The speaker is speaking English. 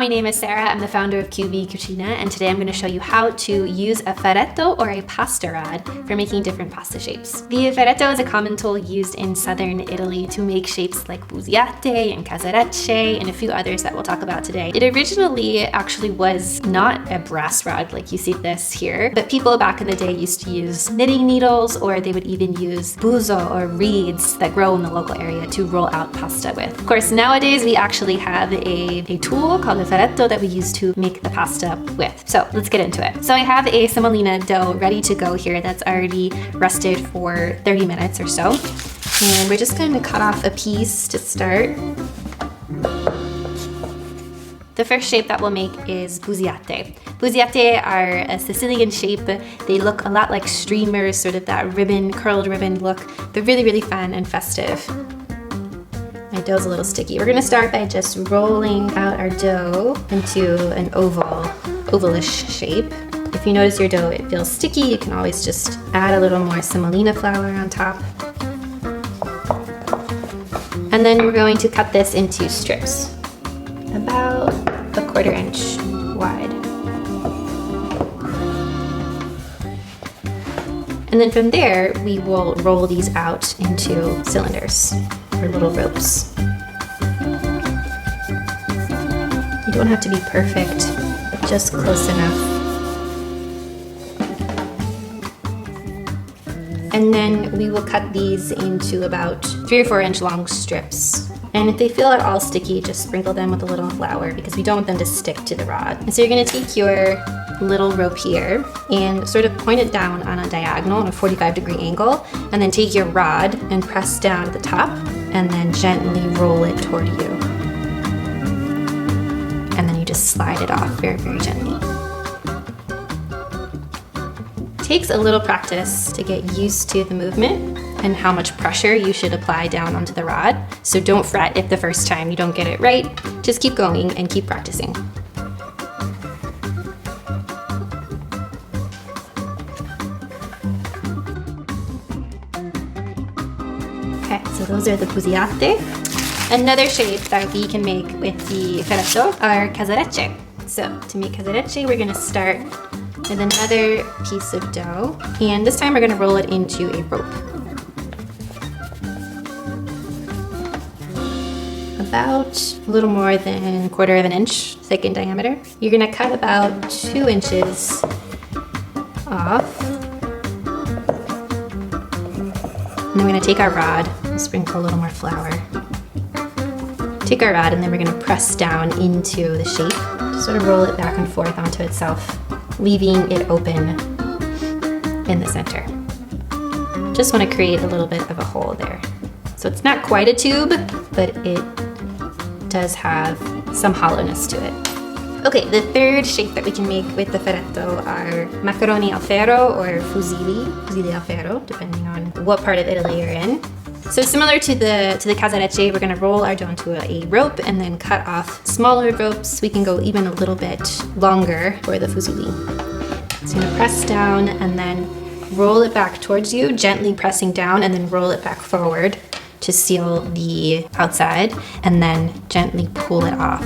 my name is Sarah. I'm the founder of Cucina, and today I'm going to show you how to use a ferretto or a pasta rod for making different pasta shapes. The ferretto is a common tool used in southern Italy to make shapes like busiate and casarecce and a few others that we'll talk about today. It originally actually was not a brass rod like you see this here, but people back in the day used to use knitting needles, or they would even use buzo or reeds that grow in the local area to roll out pasta with. Of course, nowadays we actually have a tool called a ferretto that we use to make the pasta with. So let's get into it. So I have a semolina dough ready to go here that's already rested for 30 minutes or so. And we're just going to cut off a piece to start. The first shape that we'll make is busiate. Busiate are a Sicilian shape. They look a lot like streamers, sort of that ribbon, curled ribbon look. They're really, really fun and festive. My dough's a little sticky. We're gonna start by just rolling out our dough into an ovalish shape. If you notice your dough, it feels sticky, you can always just add a little more semolina flour on top. And then we're going to cut this into strips, about a 1/4 inch wide. And then from there, we will roll these out into cylinders or little ropes. You don't have to be perfect, but just close enough. And then we will cut these into about 3 or 4 inch long strips. And if they feel at all sticky, just sprinkle them with a little flour because we don't want them to stick to the rod. And so you're gonna take your little rope here and sort of point it down on a diagonal on a 45-degree angle, and then take your rod and press down at the top and then gently roll it toward you. And then you just slide it off very, very gently. It takes a little practice to get used to the movement and how much pressure you should apply down onto the rod. So don't fret if the first time you don't get it right. Just keep going and keep practicing. Okay, so those are the busiate. Another shape that we can make with the ferretto are casarecce. So to make casarecce, we're gonna start with another piece of dough. And this time we're gonna roll it into a rope. About a little more than 1/4 inch thick in diameter. You're gonna cut about 2 inches off. And then we're gonna take our rod and sprinkle a little more flour. Take our rod and then we're gonna press down into the shape. Sort of roll it back and forth onto itself, leaving it open in the center. Just wanna create a little bit of a hole there. So it's not quite a tube, but it does have some hollowness to it. Okay, the third shape that we can make with the ferretto are macaroni al ferro or fusilli al ferro, depending on what part of Italy you're in. So similar to the casarecce, we're gonna roll our dough into a rope and then cut off smaller ropes. We can go even a little bit longer for the fusilli. So you're gonna press down and then roll it back towards you, gently pressing down, and then roll it back forward to seal the outside, and then gently pull it off.